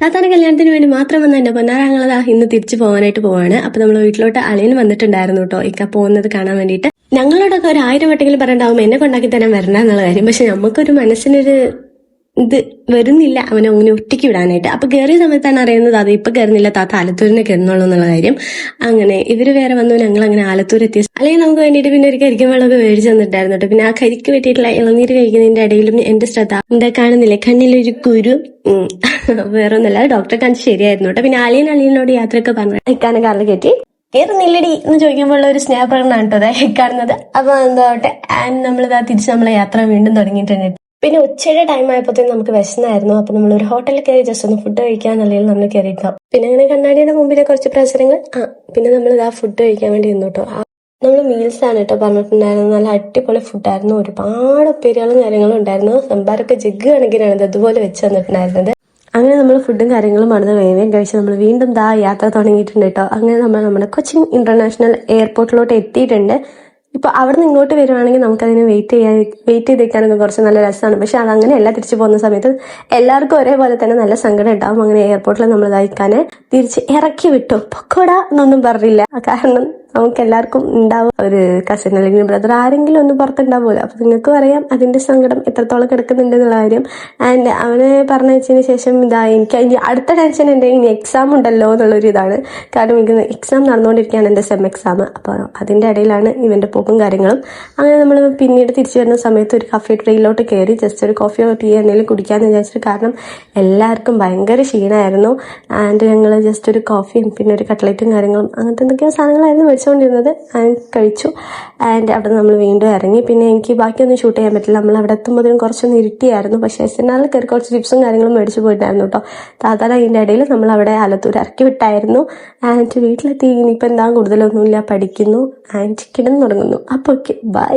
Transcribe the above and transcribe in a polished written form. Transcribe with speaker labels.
Speaker 1: താത്താന്റെ കല്യാണത്തിന് വേണ്ടി മാത്രം വന്ന എന്റെ പൊന്നാരങ്ങളതാ ഇന്ന് തിരിച്ചു പോകാനായിട്ട് പോവാണ്. അപ്പൊ നമ്മൾ വീട്ടിലോട്ട് അളിയൻ വന്നിട്ടുണ്ടായിരുന്നു കേട്ടോ, ഇക്ക പോകുന്നത് കാണാൻ വേണ്ടിയിട്ട്. ഞങ്ങളോടൊക്കെ 1000 വട്ടെങ്കിലും പറഞ്ഞിട്ടാവും എന്നെ കൊണ്ടാക്കി തരാൻ വരണ്ട എന്നുള്ള കാര്യം. പക്ഷെ നമുക്കൊരു മനസ്സിനൊരു ഇത് വരുന്നില്ല അവനെ അങ്ങനെ ഒറ്റയ്ക്ക് വിടാനായിട്ട്. അപ്പൊ കയറിയ സമയത്താണ് അറിയുന്നത് അത് ഇപ്പൊ കയറുന്നില്ല, താത്ത ആലത്തൂരിനെ കയറുന്നുള്ളൂ എന്നുള്ള കാര്യം. അങ്ങനെ ഇവര് വേറെ വന്നു, ഞങ്ങൾ അങ്ങനെ ആലത്തൂർ എത്തിയ അല്ലെങ്കിൽ നമുക്ക് വേണ്ടിയിട്ട് പിന്നെ ഒരു കരിക്കും വെള്ളമൊക്കെ മേടിച്ചു തന്നിട്ടായിരുന്നു കേട്ടോ. പിന്നെ ആ കരിക്ക് പറ്റിയിട്ടുള്ള ഇളനീര് കഴിക്കുന്നതിന്റെ ഇടയിലും എന്റെ ശ്രദ്ധ എന്താ കാണുന്നില്ലേ കണ്ണിലൊരു കുരു. വേറെ ഒന്നല്ല, ഡോക്ടറെ കാണിച്ച് ശരിയായിരുന്നു കേട്ടോ. പിന്നെ അളിയനോട് യാത്രയൊക്കെ പറഞ്ഞു ഇക്കാനെ കാറിൽ കയറ്റി കയറുന്നില്ലടി എന്ന് ചോദിക്കുമ്പോൾ ഒരു സ്നേഹപ്രകടനമാണ് കേട്ടോ അതായത് കാണുന്നത്. അപ്പൊ എന്താവട്ടെ നമ്മളിതാ തിരിച്ച് നമ്മളെ യാത്ര വീണ്ടും തുടങ്ങിയിട്ടുണ്ട്. പിന്നെ ഉച്ചയുടെ ടൈം ആയപ്പോഴത്തേക്കും നമുക്ക് വിശന്നായിരുന്നു. അപ്പൊ നമ്മൾ ഒരു ഹോട്ടലിൽ കയറി ജസ്റ്റ് ഒന്ന് ഫുഡ് കഴിക്കാൻ നല്ലതിൽ നമ്മൾ കയറിയിട്ടാം. പിന്നെ അങ്ങനെ കണ്ണാടിയുടെ മുമ്പിലെ കുറച്ച് പ്രശ്നങ്ങൾ പിന്നെ നമ്മൾ ഇതാ ഫുഡ് കഴിക്കാൻ വേണ്ടി നിന്നു കേട്ടോ. നമ്മൾ മീൽസ് ആണ് കേട്ടോ പറഞ്ഞിട്ടുണ്ടായിരുന്നത്. നല്ല അടിപൊളി ഫുഡായിരുന്നു, ഒരുപാട് ഉപ്പേരികളും കാര്യങ്ങളും ഉണ്ടായിരുന്നു. സംഭാരൊക്കെ ജഗ് കണക്കിനാണ് അതുപോലെ വെച്ച് തന്നിട്ടുണ്ടായിരുന്നത്. അങ്ങനെ നമ്മൾ ഫുഡും കാര്യങ്ങളും മറന്ന് വേഗം കഴിച്ച് നമ്മൾ വീണ്ടും യാത്ര തുടങ്ങിയിട്ടുണ്ട് കേട്ടോ. അങ്ങനെ നമ്മൾ നമ്മുടെ കൊച്ചിൻ ഇന്റർനാഷണൽ എയർപോർട്ടിലോട്ട് എത്തിയിട്ടുണ്ട്. ഇപ്പൊ അവിടെ നിന്ന് ഇങ്ങോട്ട് വരുവാണെങ്കിൽ നമുക്കതിന് വെയിറ്റ് ചെയ്തേക്കാനൊക്കെ കുറച്ച് നല്ല രസമാണ്. പക്ഷെ അതങ്ങനെയല്ല, തിരിച്ചു പോകുന്ന സമയത്ത് എല്ലാവർക്കും ഒരേപോലെ തന്നെ നല്ല സങ്കടം ഉണ്ടാവും. അങ്ങനെ എയർപോർട്ടിൽ നമ്മൾ ഇതായിക്കാനെ തിരിച്ച് ഇറക്കി വിട്ടു. പൊക്കോടാ എന്നൊന്നും പറഞ്ഞില്ല, കാരണം നമുക്ക് എല്ലാവർക്കും ഉണ്ടാവും ഒരു കസിൻ അല്ലെങ്കിൽ ബ്രദർ ആരെങ്കിലും ഒന്ന് പുറത്തുണ്ടാവുമല്ലോ. അപ്പൊ നിങ്ങൾക്കും അറിയാം അതിന്റെ സങ്കടം എത്രത്തോളം കിടക്കുന്നുണ്ട് എന്നുള്ള കാര്യം. ആൻഡ് അവനെ പറഞ്ഞതിന് ശേഷം എനിക്ക് അതിന്റെ അടുത്ത ടെൻഷൻ എന്റെ ഇനി എക്സാം ഉണ്ടല്ലോ എന്നുള്ളൊരു ഇതാണ്. കാരണം എനിക്ക് എക്സാം നടന്നുകൊണ്ടിരിക്കുകയാണ്, എന്റെ സെം എക്സാം. അപ്പൊ അതിന്റെ ഇടയിലാണ് ഇവന്റെ പോക്കും കാര്യങ്ങളും. അങ്ങനെ നമ്മൾ പിന്നീട് തിരിച്ചു വരുന്ന സമയത്ത് ഒരു കഫേ ട്രെയിലോട്ട് കയറി ജസ്റ്റ് ഒരു കോഫിയോ ടീ എന്തെങ്കിലും കുടിക്കാന്ന് വിചാരിച്ചിട്ട്, കാരണം എല്ലാവർക്കും ഭയങ്കര ക്ഷീണമായിരുന്നു. ആൻഡ് ഞങ്ങൾ ജസ്റ്റ് ഒരു കോഫിയും പിന്നെ ഒരു കട്ട്ലറ്റും കാര്യങ്ങളും അങ്ങനത്തെ എന്തൊക്കെയോ സാധനങ്ങളായിരുന്നു മേടിച്ചുകൊണ്ടിരുന്നത്. കഴിച്ചു. ആൻഡ് അവിടെ നമ്മൾ വീണ്ടും ഇറങ്ങി. പിന്നെ എനിക്ക് ബാക്കിയൊന്നും ഷൂട്ട് ചെയ്യാൻ പറ്റില്ല, നമ്മൾ അവിടെ എത്തുമ്പോഴത്തേനും കുറച്ചൊന്ന് ഇരുട്ടിയായിരുന്നു. പക്ഷേ SNR കയറി കുറച്ച് ചിപ്സും കാര്യങ്ങളും മേടിച്ചു പോയിട്ടായിരുന്നു കേട്ടോ. താത്താൻ അതിൻ്റെ ഇടയിൽ നമ്മൾ അവിടെ ആലത്തൂർ ഇറക്കി വിട്ടായിരുന്നു. ആൻഡ് വീട്ടിലെത്തി ഇനിയിപ്പോൾ എന്താ കൂടുതലൊന്നുമില്ല, പഠിക്കുന്നു ആൻഡ് കിടന്നു തുടങ്ങുന്നു. അപ്പോൾ ഓക്കെ ബൈ.